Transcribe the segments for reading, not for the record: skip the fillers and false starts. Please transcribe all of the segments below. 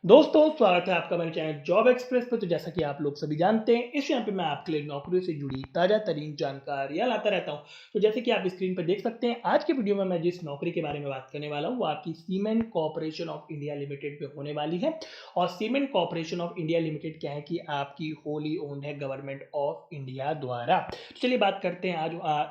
दोस्तों, स्वागत है आपका मेरे चैनल जॉब एक्सप्रेस पे। तो जैसा कि आप लोग सभी जानते हैं, इस यहाँ पे मैं आपके लिए नौकरियों से जुड़ी ताज़ा तरीन जानकारियाँ लाता रहता हूँ। तो जैसे कि आप स्क्रीन पर देख सकते हैं, आज के वीडियो में मैं जिस नौकरी के बारे में बात करने वाला हूँ वो आपकी cement corporation of India limited पे होने वाली है। और cement corporation of India limited क्या है कि आपकी होली ओन्ड है गवर्नमेंट ऑफ इंडिया द्वारा। तो चलिए बात करते हैं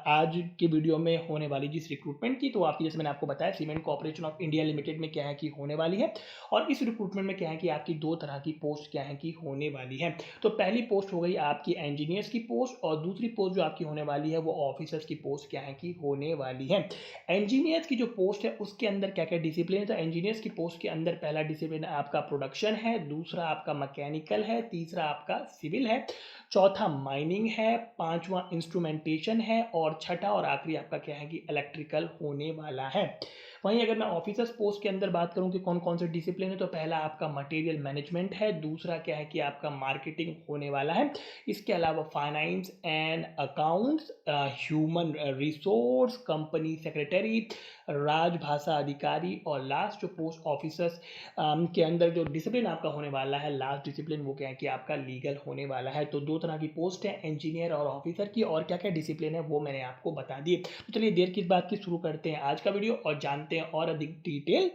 आज के वीडियो में होने वाली जिस रिक्रूटमेंट की। तो आपकी जैसे मैंने आपको बताया, cement corporation of India limited में क्या है कि होने वाली है। और इस रिक्रूटमेंट में क्या है कि आपकी दो तरह की पोस्ट क्या है कि होने वाली है। तो पहली पोस्ट हो गई आपकी इंजीनियर्स की पोस्ट, और दूसरी पोस्ट जो आपकी होने वाली है वो ऑफिसर्स की पोस्ट क्या है कि होने वाली है। इंजीनियर्स की जो पोस्ट है उसके अंदर क्या क्या डिसिप्लिन है। तो इंजीनियर्स की पोस्ट के अंदर पहला डिसिप्लिन आपका प्रोडक्शन है, दूसरा आपका मैकेनिकल है, तीसरा आपका सिविल है, चौथा माइनिंग है, पांचवा इंस्ट्रूमेंटेशन है, और छठा और आखिरी आपका क्या है कि इलेक्ट्रिकल होने वाला है। वहीं अगर मैं ऑफिसर्स पोस्ट के अंदर बात करूं कि कौन कौन से डिसिप्लिन है, तो पहला आपका मटेरियल मैनेजमेंट है, दूसरा क्या है कि आपका मार्केटिंग होने वाला है, इसके अलावा finance and accounts, human resource, company secretary, राजभाषा अधिकारी, और लास्ट जो पोस्ट ऑफिसर्स के अंदर जो डिसिप्लिन आपका होने वाला है, लास्ट डिसिप्लिन वो क्या है कि आपका लीगल होने वाला है। तो दो तरह की पोस्ट है, इंजीनियर और ऑफिसर की, और क्या क्या डिसिप्लिन है वो मैंने आपको बता दिए। तो चलिए देर किस बात की, शुरू करते हैं आज का वीडियो और जानते हैं और अधिक detail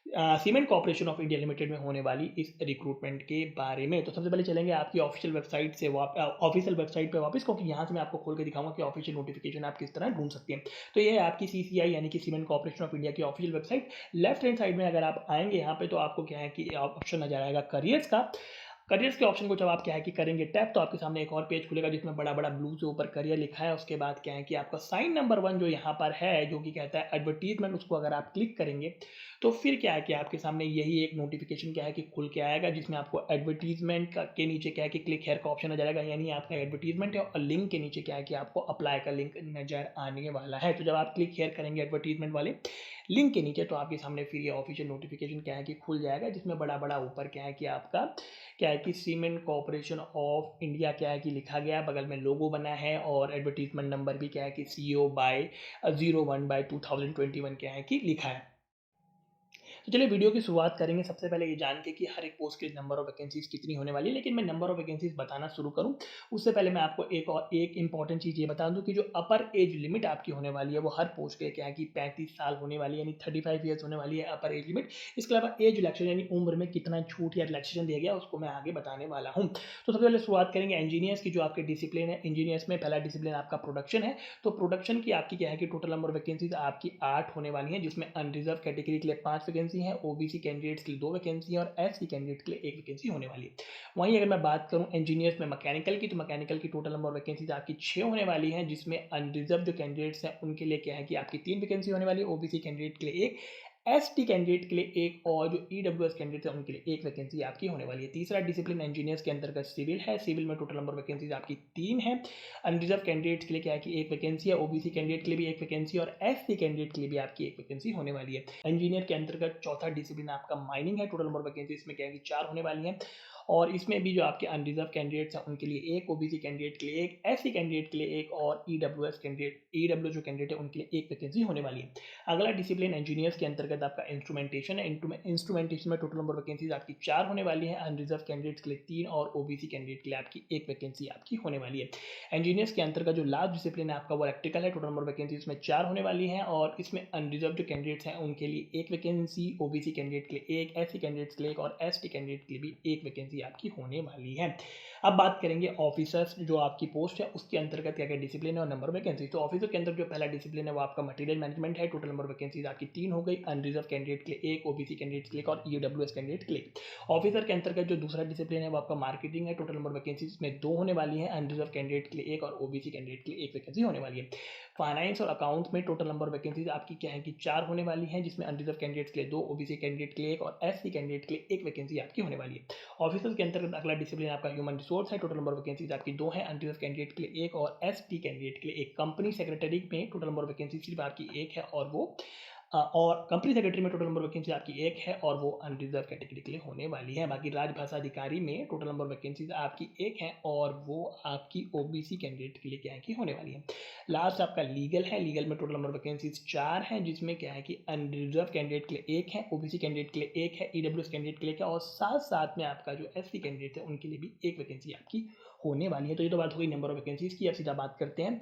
cement corporation of India limited में होने वाली इस रिक्रूटमेंट के बारे में। तो सबसे पहले चलेंगे आपकी ऑफिशियल वेबसाइट से ऑफिशियल वेबसाइट पे वापस, क्योंकि यहाँ से मैं आपको खोल के दिखाऊंगा कि ऑफिशियल नोटिफिकेशन आप किस तरह ढूंढ सकते हैं। तो ये है आपकी सीसीआई यानी कि सीमेंट कॉर्पोरेशन ऑफ इंडिया की official website. Left hand side में अगर आप आएंगे यहाँ पे, तो आपको क्या है कि ऑप्शन नजर आएगा करियर्स का। करियर्स के ऑप्शन को जब आप क्या है कि करेंगे टैप, तो आपके सामने एक और पेज खुलेगा जिसमें बड़ा बड़ा ब्लू से ऊपर करियर लिखा है। उसके बाद क्या है कि आपका साइन नंबर 1 जो यहाँ पर है, जो कि कहता है एडवर्टीजमेंट, उसको अगर आप क्लिक करेंगे तो फिर क्या है कि आपके सामने यही एक नोटिफिकेशन क्या है कि खुल के आएगा, जिसमें आपको एडवर्टीजमेंट के नीचे क्या है कि क्लिक हेयर का ऑप्शन नजर आएगा, यानी आपका एडवर्टीजमेंट है, और लिंक के नीचे क्या है कि आपको अप्लाई का लिंक नजर आने वाला है। तो जब आप क्लिक हेयर करेंगे एडवर्टीजमेंट वाले लिंक के नीचे, तो आपके सामने फिर ये ऑफिशियल नोटिफिकेशन क्या है कि खुल जाएगा, जिसमें बड़ा बड़ा ऊपर क्या है कि आपका क्या है कि सीमेंट कॉर्पोरेशन ऑफ इंडिया क्या है कि लिखा गया, बगल में लोगो बना है, और एडवर्टीजमेंट नंबर भी क्या है कि CO/01/2021 क्या है कि लिखा है। तो चलिए वीडियो की शुरुआत करेंगे सबसे पहले ये जान के कि हर एक पोस्ट के नंबर ऑफ वैकेंसीज कितनी होने वाली है। लेकिन मैं नंबर ऑफ वैकेंसीज बताना शुरू करूं उससे पहले मैं आपको एक इंपॉर्टेंट चीज़ ये बता दूं कि जो अपर एज लिमिट आपकी होने वाली है वो हर पोस्ट के लिए क्या है कि 35 साल होने वाली है, यानी 35 ईयर्स होने वाली है अपर एज लिमिट। इसके अलावा एज रिलैक्सेशन यानी उम्र में कितना छूट या रिलैक्सेशन दिया गया उसको मैं आगे बताने वाला हूँ। तो सबसे पहले शुरुआत करेंगे इंजीनियर्स की। जो आपके डिसिप्लिन है इंजीनियर्स में, पहला डिसिप्लिन आपका प्रोडक्शन है। तो प्रोडक्शन की आपकी क्या है कि टोटल नंबर वैकेंसीज आपकी 8 होने वाली हैं, जिसमें अनरिजर्व कैटेगरी के लिए 5 वैकेंसी हैं, ओबीसी कैंडिडेट्स के लिए 2 वैकेंसी हैं, और एससी कैंडिडेट के लिए 1 वैकेंसी होने वाली है। वहीं अगर मैं बात करूं इंजीनियर्स में मैकेनिकल की, तो मैकेनिकल की टोटल नंबर वैकेंसीज आपकी 6 होने वाली हैं, जिसमें अनरिजर्व जो कैंडिडेट्स हैं उनके लिए क्या है कि आपकी 3 वैकेंसी होने वाली है, ओबीसी कैंडिडेट के लिए 1, एसटी कैंडिडेट के लिए 1, और जो ईडब्ल्यूएस कैंडिडेट है उनके लिए 1 वैकेंसी आपकी होने वाली है। तीसरा डिसिप्लिन इंजीनियर्स के अंतर्गत सिविल है। सिविल में टोटल नंबर वैकेंसीज आपकी 3 है। अनरिजर्व कैंडिडेट्स के लिए क्या है कि 1 वैकेंसी है, ओबीसी कैंडिडेट के लिए भी 1 वैकेंसी, और एससी कैंडिडेट के लिए भी आपकी 1 वैकेंसी होने वाली है। इंजीनियर के अंतर्गत चौथा डिसिप्लिन आपका माइनिंग है। टोटल नंबर वैकेंसी इसमें क्या है कि 4 होने वाली है, और इसमें भी जो आपके अनरिजर्व कैंडिडेट्स हैं उनके लिए 1, ओबीसी कैंडिडेट के लिए 1, एससी कैंडिडेट के लिए 1, और ईडब्ल्यू जो कैंडिडेट है उनके लिए 1 वैकेंसी होने वाली है। अगला डिसिप्लिन इंजीनियर्स के अंतर्गत आपका इंस्ट्रूमेंटेशन है। इंस्ट्रूमेंटेशन में टोटल नंबर वैकेंसीज आपकी 4 होने वाली है, अनरिजर्व कैंडिडेट्स के लिए 3, और ओबीसी कैंडिडेट के लिए आपकी 1 वैकेंसी आपकी होने वाली है। इंजीनियर्स के अंतर्गत जो लास्ट डिसिप्लिन है आपका वो इलेक्ट्रिकल है। टोटल नंबर वैकेंसी इसमें 4 होने वाली है, और इसमें अनरिजर्व जो कैंडिडेट्स हैं उनके लिए 1 वैकेंसी, ओबीसी कैंडिडेट के लिए 1, एससी कैंडिडेट्स के लिए 1, और एसटी कैंडिडेट के लिए भी 1 वैकेंसी आपकी होने वाली है। अब बात करेंगे ऑफिसर्स जो आपकी पोस्ट है उसके अंतर्गत क्या क्या डिसिप्लिन है और नंबर वैकेंसी। तो ऑफिसर के अंदर जो पहला डिसिप्लिन है वो आपका मटेरियल मैनेजमेंट है। टोटल नंबर वैकेंसीज आपकी 3 हो गई, अनरिजर्व कैंडिडेट के लिए 1, ओबीसी कैंडिडेट के लिए 1, और ईडब्ल्यूएस कैंडिडेट के लिए। ऑफिसर के अंतर्गत जो दूसरा डिसिप्लिन है वो आपका मार्केटिंग है। टोटल नंबर वैकेंसीज में 2 होने वाली है, अनरिजर्व कैंडिडेट के लिए 1, और ओबीसी कैंडिडेट के लिए 1 वैकेंसी होने वाली है। फाइनेंस और अकाउंट्स में टोटल नंबर वैकेंसीज आपकी क्या है कि 4 होने वाली है, जिसमें अनरिजर्व कैंडिडेट्स के लिए 2, ओबीसी कैंडिडेट के लिए 1, और एससी कैंडिडेट के लिए 1 वैकेंसी आपकी होने वाली है। ऑफिसर्स के अंतर्गत अगला डिसिप्लिन आपका ह्यूमन रिसोर्स है। टोटल नंबर वैकेंसीज आपकी 2 है, अनरिजर्व कैंडिडेट के लिए 1, और एसटी कैंडिडेट के लिए 1। कंपनी सेक्रेटरी में टोटल नंबर वैकेंसी सिर्फ आपकी 1 है, और वो और कंपनी सेक्रेटरी में टोटल नंबर वैकेंसी आपकी एक है और वो अनरिजर्व कैटेगरी के लिए होने वाली है। बाकी राजभाषा अधिकारी में टोटल नंबर वैकेंसीज आपकी एक है और वो आपकी ओबीसी कैंडिडेट के लिए क्या है कि होने वाली है। लास्ट आपका लीगल है, लीगल में टोटल नंबर वैकेंसीज 4 हैं, जिसमें क्या है कि अनरिजर्व कैंडिडेट के लिए एक है, ओबीसी कैंडिडेट के लिए एक है, ईडब्ल्यूएस कैंडिडेट के लिए क्या, और साथ साथ में आपका जो एससी कैंडिडेट है उनके लिए भी एक वैकेंसी आपकी होने वाली है। तो ये तो बात हो गई नंबर ऑफ वैकेंसीज की। अब सीधा बात करते हैं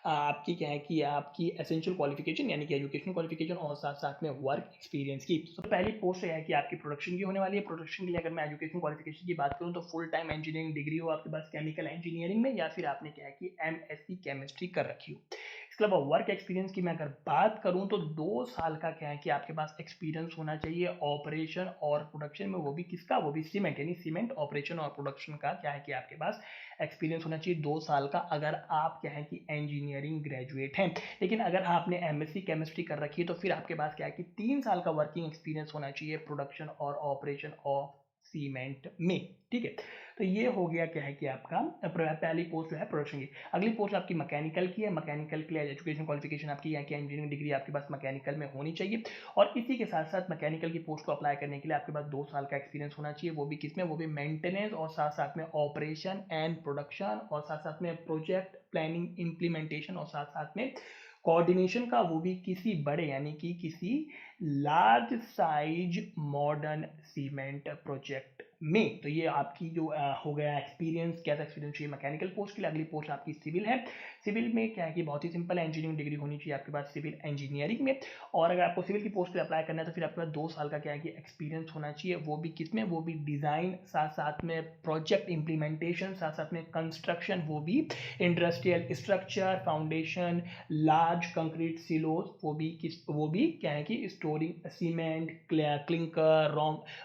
आपकी क्या है कि आपकी एसेंशियल क्वालिफिकेशन यानी कि एजुकेशन क्वालिफिकेशन और साथ साथ में वर्क एक्सपीरियंस की। तो पहली पोस्ट है कि आपकी प्रोडक्शन की होने वाली है। प्रोडक्शन के लिए अगर मैं एजुकेशन क्वालिफिकेशन की बात करूं तो फुल टाइम इंजीनियरिंग डिग्री हो आपके पास केमिकल इंजीनियरिंग में, या फिर आपने क्या है कि एमएससी केमिस्ट्री कर रखी हो। इसके अलावा वर्क एक्सपीरियंस की मैं अगर बात करूं तो 2 साल का क्या है कि आपके पास एक्सपीरियंस होना चाहिए ऑपरेशन और प्रोडक्शन में, वो भी किसका, वो भी सीमेंट, यानी सीमेंट ऑपरेशन और प्रोडक्शन का क्या है कि आपके पास एक्सपीरियंस होना चाहिए 2 साल का, अगर आप क्या है कि इंजीनियरिंग ग्रेजुएट हैं। लेकिन अगर आपने एमएससी केमिस्ट्री कर रखी है तो फिर आपके पास क्या है कि 3 साल का वर्किंग एक्सपीरियंस होना चाहिए प्रोडक्शन और ऑपरेशन ऑफ सीमेंट में। ठीक है, तो ये हो गया क्या है कि आपका पहली पोस्ट जो है प्रोडक्शन की। अगली पोस्ट आपकी मैकेनिकल की है। मैकेनिकल के लिए एजुकेशन क्वालिफिकेशन आपकी या कि इंजीनियरिंग डिग्री आपके पास मैकेनिकल में होनी चाहिए, और इसी के साथ साथ मैकेनिकल की पोस्ट को अप्लाई करने के लिए आपके पास 2 साल का एक्सपीरियंस होना चाहिए, वो भी किसमें, वो भी मेंटेनेंस और साथ साथ में ऑपरेशन एंड प्रोडक्शन और साथ साथ में प्रोजेक्ट प्लानिंग इम्प्लीमेंटेशन और साथ साथ में कोऑर्डिनेशन का, वो भी किसी बड़े यानी कि किसी large size modern cement project में। तो ये आपकी जो हो गया एक्सपीरियंस, कैसा एक्सपीरियंस चाहिए मैकेनिकल पोस्ट के लिए। अगली पोस्ट आपकी सिविल है। सिविल में क्या है कि बहुत ही सिंपल है, इंजीनियरिंग डिग्री होनी चाहिए आपके पास सिविल इंजीनियरिंग में, और अगर आपको सिविल की पोस्ट पे अप्लाई करना है तो फिर आपके पास 2 साल का क्या है कि एक्सपीरियंस होना चाहिए, वो भी किसमें, वो भी डिज़ाइन, साथ साथ में प्रोजेक्ट इंप्लीमेंटेशन, साथ साथ में कंस्ट्रक्शन, वो भी industrial structure foundation, large concrete silos, वो भी क्या है कि स्टोरिंग सीमेंट, क्लिंकर,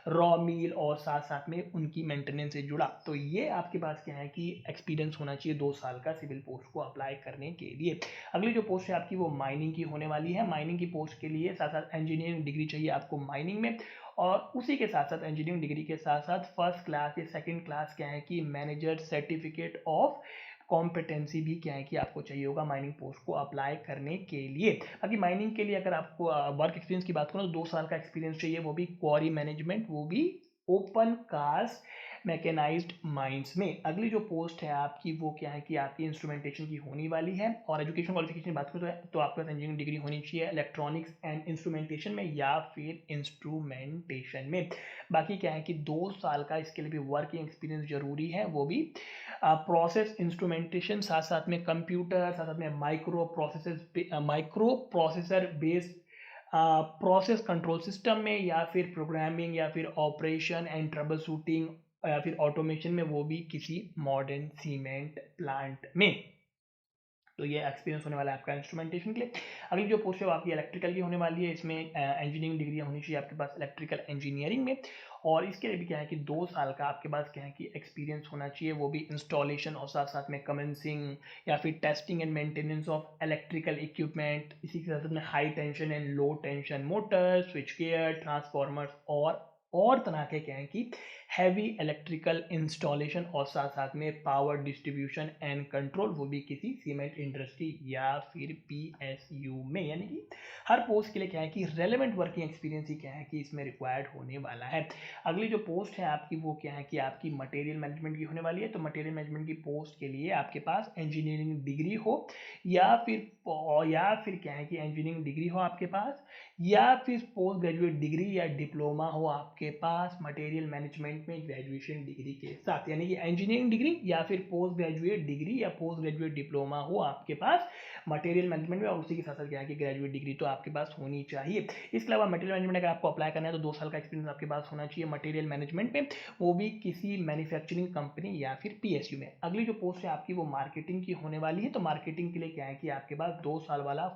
रॉ मील और साथ साथ में उनकी मेंटेनेंस से जुड़ा। तो ये आपके पास क्या है कि एक्सपीरियंस होना चाहिए 2 साल का सिविल पोस्ट को अप्लाई करने के लिए। अगली जो पोस्ट है आपकी वो माइनिंग की होने वाली है। माइनिंग की पोस्ट के लिए साथ साथ इंजीनियरिंग डिग्री चाहिए आपको माइनिंग में, और उसी के साथ साथ इंजीनियरिंग डिग्री के साथ साथ फर्स्ट क्लास या सेकंड क्लास क्या है कि मैनेजर सर्टिफिकेट ऑफ कॉम्पिटेंसी भी क्या है कि आपको चाहिए होगा माइनिंग पोस्ट को अप्लाई करने के लिए। बाकी माइनिंग के लिए अगर आपको वर्क एक्सपीरियंस की बात करूँ तो 2 साल का एक्सपीरियंस चाहिए, वो भी क्वारी मैनेजमेंट, वो भी ओपन कास्ट मैकेनाइज्ड माइंस में। अगली जो पोस्ट है आपकी वो क्या है कि आपकी इंस्ट्रूमेंटेशन की होने वाली है, और एजुकेशन क्वालिफिकेशन की बात करूँ तो आपके पास इंजीनियरिंग डिग्री होनी चाहिए इलेक्ट्रॉनिक्स एंड इंस्ट्रूमेंटेशन में या फिर इंस्ट्रूमेंटेशन में। बाकी क्या है कि 2 साल का इसके लिए भी वर्किंग एक्सपीरियंस जरूरी है, वो भी प्रोसेस इंस्ट्रूमेंटेशन, साथ साथ में कंप्यूटर, साथ साथ में micro processor based process control system में, या फिर प्रोग्रामिंग, या फिर ऑपरेशन एंड ट्रबल शूटिंग, या फिर ऑटोमेशन में, वो भी किसी मॉडर्न सीमेंट प्लांट में। तो ये एक्सपीरियंस होने वाला है आपका इंस्ट्रूमेंटेशन के लिए। अगली जो पोस्ट है वो आपकी इलेक्ट्रिकल की होने वाली है। इसमें इंजीनियरिंग डिग्री होनी चाहिए आपके पास इलेक्ट्रिकल इंजीनियरिंग में, और इसके लिए भी क्या है कि 2 साल का आपके पास क्या है कि एक्सपीरियंस होना चाहिए, वो भी इंस्टॉलेशन और साथ साथ में कमेंसिंग या फिर testing and maintenance of electrical equipment, इसी के साथ में high tension and low tension motor, switch gear, transformers और तरह के क्या है कि हैवी इलेक्ट्रिकल इंस्टॉलेशन और साथ साथ में पावर डिस्ट्रीब्यूशन एंड कंट्रोल, वो भी किसी सीमेंट इंडस्ट्री या फिर पीएसयू में। यानी कि हर पोस्ट के लिए क्या है कि रेलेवेंट वर्किंग एक्सपीरियंस ही क्या है कि इसमें रिक्वायर्ड होने वाला है। अगली जो पोस्ट है आपकी वो क्या है कि आपकी मटेरियल मैनेजमेंट की होने वाली है। तो मटेरियल मैनेजमेंट की पोस्ट के लिए आपके पास इंजीनियरिंग डिग्री हो, या फिर क्या है कि इंजीनियरिंग डिग्री हो आपके पास, या फिर पोस्ट ग्रेजुएट डिग्री या डिप्लोमा हो आपके पास मटेरियल मैनेजमेंट में ग्रेजुएशन डिग्री के साथ, यानी कि इंजीनियरिंग डिग्री या फिर पोस्ट ग्रेजुएट डिग्री या पोस्ट ग्रेजुएट डिप्लोमा हो आपके पास मटेरियल मैनेजमेंट में, और उसी के साथ साथ क्या है कि ग्रेजुएट डिग्री तो आपके पास होनी चाहिए। इसके अलावा मटेरियल मैनेजमेंट अगर आपको अप्लाई करना है तो 2 साल का एक्सपीरियंस आपके पास होना चाहिए मटेरियल मैनेजमेंट में, वो भी किसी मैन्युफैक्चरिंग कंपनी या फिर पीएसयू में। अगली जो पोस्ट है आपकी वो मार्केटिंग की होने वाली है। तो मार्केटिंग के लिए क्या है कि आपके पास 2 साल वाला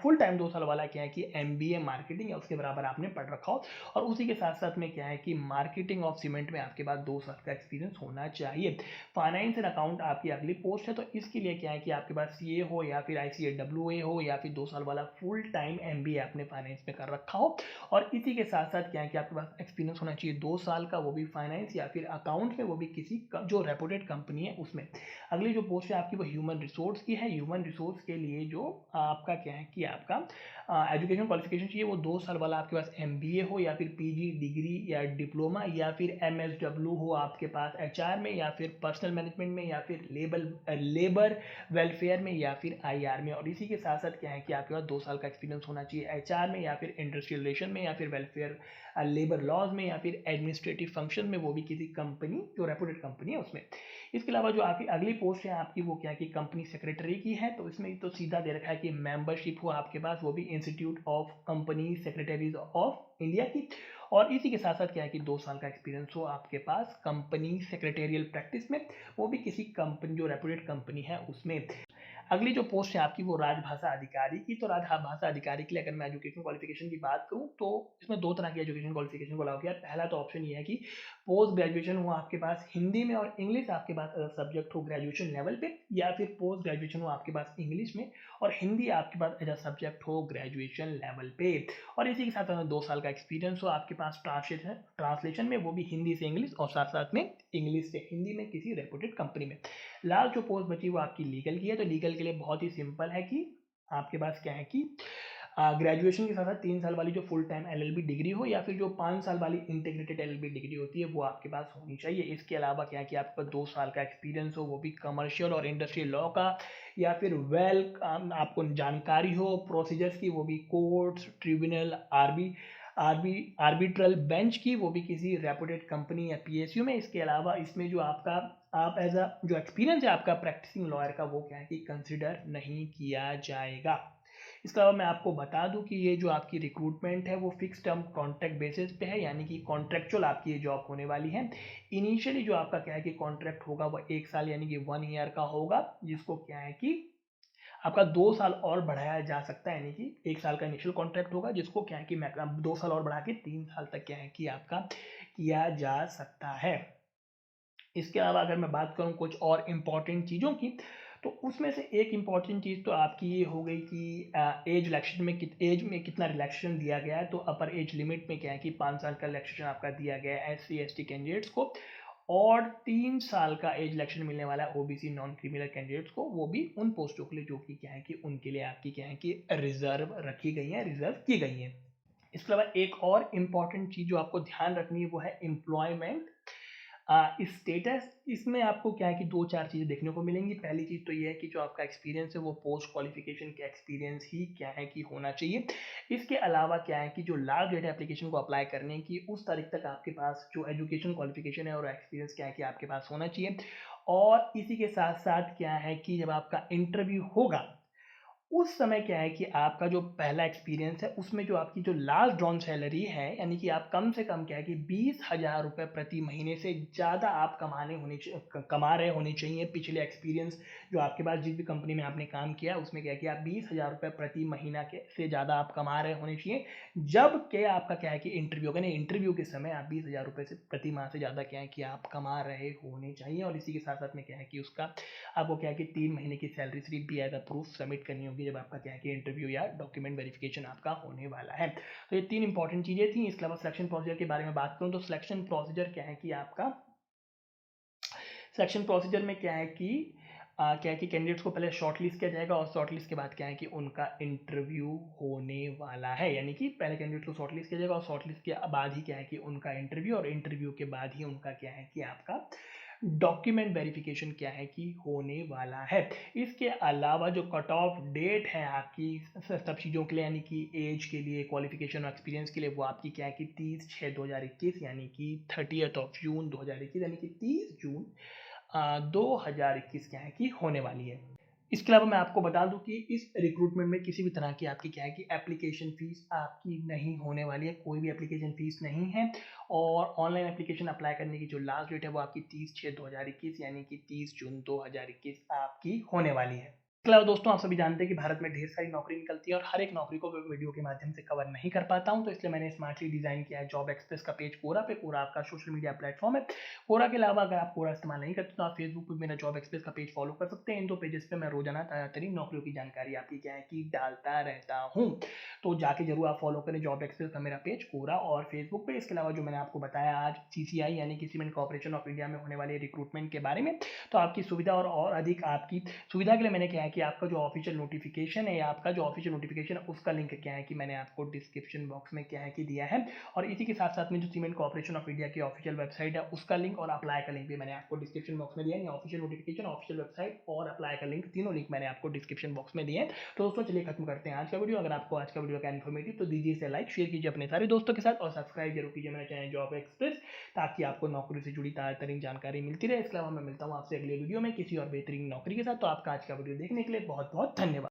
फुल टाइम 2 साल वाला क्या है कि एमबीए मार्केटिंग या उसके बराबर आपने पढ़ रखा हो, और उसी के साथ साथ में क्या है कि मार्केटिंग ऑफ सीमेंट में आपके पास 2 साल का एक्सपीरियंस होना चाहिए। फाइनेंस एंड अकाउंट आपकी अगली पोस्ट है, तो इसके लिए क्या है कि आपके पास सीए हो या फिर ICAWA हो या फिर 2 साल वाला फुल टाइम MBA आपने फाइनेंस में कर रखा हो, और इसी के साथ साथ क्या है कि आपके पास एक्सपीरियंस होना चाहिए 2 साल का, वो भी फाइनेंस या फिर अकाउंट में, वो भी किसी जो रेपुटेड कंपनी है उसमें। अगली जो पोस्ट है आपकी वो ह्यूमन रिसोर्स की है। ह्यूमन रिसोर्स के लिए जो आपका क्या है कि आपका एजुकेशन क्वालिफिकेशन चाहिए वो 2 साल वाला आपके पास MBA हो या फिर PG डिग्री या डिप्लोमा या फिर MSW हो आपके पास HR में या फिर पर्सनल मैनेजमेंट में या फिर लेबर वेलफेयर में या फिर IR में, और इसी के साथ साथ क्या है कि आपके पास 2 साल का एक्सपीरियंस होना चाहिए HR में या फिर इंडस्ट्रियल रिलेशन में या फिर वेलफेयर लेबर लॉज में या फिर एडमिनिस्ट्रेटिव फंक्शन में, वो भी किसी कंपनी जो रेपुटेड कंपनी है उसमें। इसके अलावा जो आपकी अगली पोस्ट है आपकी वो क्या है कि कंपनी सेक्रेटरी की है, तो इसमें तो सीधा दे रखा है कि मेंबरशिप हो आपके पास, वो भी institute of company secretaries of India की, और इसी के साथ साथ क्या है कि 2 साल का एक्सपीरियंस हो आपके पास कंपनी सेक्रेटेरियल प्रैक्टिस में, वो भी किसी कंपनी जो रेपुटेड कंपनी है उसमें। अगली जो पोस्ट है आपकी वो राजभाषा अधिकारी की, तो राजभाषा अधिकारी के लिए अगर मैं एजुकेशन क्वालिफिकेशन की बात करूं तो इसमें 2 तरह की एजुकेशन क्वालिफिकेशन को अलाउ किया। पहला तो ऑप्शन ये है कि पोस्ट ग्रेजुएशन हो आपके पास हिंदी में और इंग्लिश आपके पास सब्जेक्ट हो ग्रेजुएशन लेवल पे, या फिर पोस्ट ग्रेजुएशन हो आपके पास इंग्लिश में और हिंदी आपके पास एज अ सब्जेक्ट हो ग्रेजुएशन लेवल पे, और इसी के साथ 2 साल का एक्सपीरियंस हो आपके पास ट्रांसलेशन में, वो भी हिंदी से इंग्लिश और साथ साथ में इंग्लिश से हिंदी में किसी रेपुटेड कंपनी में। लास्ट जो पोस्ट बची वो आपकी लीगल की है, तो लीगल के लिए बहुत ही सिंपल है कि आपके पास क्या है कि ग्रेजुएशन के साथ साथ 3 साल वाली जो फुल टाइम LLB डिग्री हो या फिर जो 5 साल वाली इंटीग्रेटेड LLB डिग्री होती है वो आपके पास होनी चाहिए। इसके अलावा क्या है कि आपके पास 2 साल का एक्सपीरियंस हो, वो भी कमर्शियल और इंडस्ट्रियल लॉ का, या फिर आपको जानकारी हो प्रोसीजर्स की, वो भी कोर्ट्स, ट्रिब्यूनल, आर्बिट्रल बेंच की, वो भी किसी रेपुटेड कंपनी या PSU में। इसके अलावा इसमें जो आप एज अ जो एक्सपीरियंस है आपका प्रैक्टिसिंग लॉयर का, वो क्या है कि कंसिडर नहीं किया जाएगा। इसके अलावा मैं आपको बता दूं कि ये जो आपकी रिक्रूटमेंट है वो फिक्स टर्म कॉन्ट्रैक्ट बेसिस पे है, यानी कि कॉन्ट्रेक्चुअल आपकी ये जॉब होने वाली है। इनिशियली जो आपका क्या है कि कॉन्ट्रैक्ट होगा वो 1 साल यानी कि 1 ईयर का होगा, जिसको क्या है कि आपका 2 साल और बढ़ाया जा सकता है, यानी कि 1 साल का इनिशियल कॉन्ट्रैक्ट होगा जिसको क्या है कि 2 साल और बढ़ा के 3 साल तक क्या है कि आपका किया जा सकता है। इसके अलावा अगर मैं बात करूं कुछ और इम्पॉर्टेंट चीज़ों की, तो उसमें से एक इम्पॉर्टेंट चीज़ तो आपकी ये हो गई कि एज में कितना रिलैक्सेशन दिया गया है। तो अपर एज लिमिट में क्या है कि 5 साल का रिलैक्सेशन आपका दिया गया है SC/ST कैंडिडेट्स को, और 3 साल का एज रिलैक्सेशन मिलने वाला है OBC नॉन क्रिमिनल कैंडिडेट्स को, वो भी उन पोस्टों के लिए जो कि क्या है कि उनके लिए आपकी क्या है कि रिजर्व रखी गई है, रिजर्व की गई है। इसके अलावा एक और इम्पॉर्टेंट चीज़ जो आपको ध्यान रखनी है वो है एम्प्लॉयमेंट स्टेटस। इसमें आपको क्या है कि 2-4 चीज़ें देखने को मिलेंगी। पहली चीज़ तो ये है कि जो आपका एक्सपीरियंस है वो पोस्ट क्वालिफिकेशन के एक्सपीरियंस ही क्या है कि होना चाहिए। इसके अलावा क्या है कि जो लास्ट डेट है एप्लीकेशन को अप्लाई करने की, उस तारीख तक आपके पास जो एजुकेशन क्वालिफिकेशन है और एक्सपीरियंस क्या है कि आपके पास होना चाहिए। और इसी के साथ साथ क्या है कि जब आपका इंटरव्यू होगा उस समय क्या है कि आपका जो पहला एक्सपीरियंस है उसमें जो आपकी जो लास्ट ड्रॉन सैलरी है, यानी कि आप कम से कम क्या है कि 20,000 रुपये प्रति महीने से ज़्यादा आप कमा रहे होने चाहिए। पिछले एक्सपीरियंस जो आपके पास जिस भी कंपनी में आपने काम किया उसमें क्या है कि आप 20,000 रुपये प्रति महीना के से ज़्यादा आप कमा रहे होने चाहिए, जबकि आपका क्या है कि इंटरव्यू होगा, इंटरव्यू के समय आप 20,000 रुपये से प्रति माह से ज़्यादा क्या है कि आप कमा रहे होने चाहिए। और इसी के साथ साथ में क्या है कि उसका आपको क्या है कि 3 महीने की सैलरी स्लिप भी एज अ प्रूफ सबमिट करनी होगी जब आपका क्या है कि इंटरव्यू या डॉक्यूमेंट वेरिफिकेशन आपका होने वाला है। तो ये 3 इंपॉर्टेंट चीज़ें थी। इसके अलावा सिलेक्शन प्रोसीजर के बारे में बात करूँ तो सिलेक्शन प्रोसीजर क्या है कि आपका सिलेक्शन प्रोसीजर में क्या है कि क्या है कि कैंडिडेट्स को पहले शॉर्टलिस्ट किया जाएगा और शॉर्टलिस्ट के बाद क्या है कि उनका इंटरव्यू होने वाला है, यानी कि पहले कैंडिडेट को शॉर्टलिस्ट किया जाएगा और शॉर्टलिस्ट के बाद ही क्या है कि उनका इंटरव्यू, और इंटरव्यू के बाद ही उनका क्या है कि आपका डॉक्यूमेंट वेरिफिकेशन क्या है कि होने वाला है। इसके अलावा जो कट ऑफ डेट है आपकी सब चीज़ों के लिए, यानी कि एज के लिए, क्वालिफिकेशन और एक्सपीरियंस के लिए, वो आपकी क्या है कि 30/6/2021 यानी कि 30th जून 2021 यानी कि 30 जून 2021 क्या है कि होने वाली है। इसके अलावा मैं आपको बता दूं कि इस रिक्रूटमेंट में किसी भी तरह की आपकी क्या है कि एप्लीकेशन फीस आपकी नहीं होने वाली है, कोई भी एप्लीकेशन फीस नहीं है। और ऑनलाइन एप्लीकेशन अप्लाई करने की जो लास्ट डेट है वो आपकी 30/6/2021 यानी कि 30 जून 2021 आपकी होने वाली है। इसके अलावा दोस्तों आप सभी जानते हैं कि भारत में ढेर सारी नौकरी निकलती है और हर एक नौकरी को वीडियो के माध्यम से कवर नहीं कर पाता हूं, तो इसलिए मैंने स्मार्टली डिजाइन किया है जॉब एक्सप्रेस का पेज कोरा पे। कोरा आपका सोशल मीडिया प्लेटफॉर्म है। कोरा के अलावा अगर आप कोरा इस्तेमाल नहीं करते तो आप फेसबुक पे मेरा जॉब एक्सप्रेस का पेज फॉलो कर सकते हैं। इन दो पेजेस पे मैं रोजाना ताजा तरीन नौकरियों की जानकारी आपकी क्या है कि डालता रहता हूँ, तो जाके जरूर आप फॉलो करें जॉब एक्सप्रेस का मेरा पेज कोरा और फेसबुक पे। इसके अलावा जो मैंने आपको बताया आज सीसीआई यानी कि सीमेंट कॉर्पोरेशन ऑफ इंडिया में होने वाले रिक्रूटमेंट के बारे में, तो आपकी सुविधा और अधिक आपकी सुविधा के लिए मैंने क्या है कि आपका जो ऑफिशियल नोटिफिकेशन है या आपका जो ऑफिशियल नोटिफिकेशन है उसका लिंक क्या है कि मैंने आपको डिस्क्रिप्शन बॉक्स में क्या है कि दिया है, और इसी के साथ साथ में जो सीमेंट कॉर्पोरेशन ऑफ इंडिया की ऑफिशियल वेबसाइट है उसका लिंक और अप्लाई का लिंक भी मैंने आपको डिस्क्रिप्शन बॉक्स में दिया है। ऑफिशियल नोटिफिकेशन, ऑफिशियल वेबसाइट और अप्लाई का लिंक, तीनों लिंक मैंने आपको डिस्क्रिप्शन बॉक्स में दिए हैं। तो दोस्तों चलिए खत्म करते हैं आज का वीडियो। अगर आपको आज का वीडियो का इन्फॉर्मेटिव तो दीजिए इसे लाइक, शेयर कीजिए अपने सारे दोस्तों के साथ और सब्सक्राइब जरूर कीजिए मेरा चैनल जॉब एक्सप्रेस, ताकि आपको नौकरी से जुड़ी ताजा तरीन जानकारी मिलती रहे। इसके अलावा मैं मिलता हूँ आपसे अगले वीडियो में किसी और बेहतरीन नौकरी के साथ। तो आपका आज का वीडियो देखने के लिए बहुत बहुत धन्यवाद।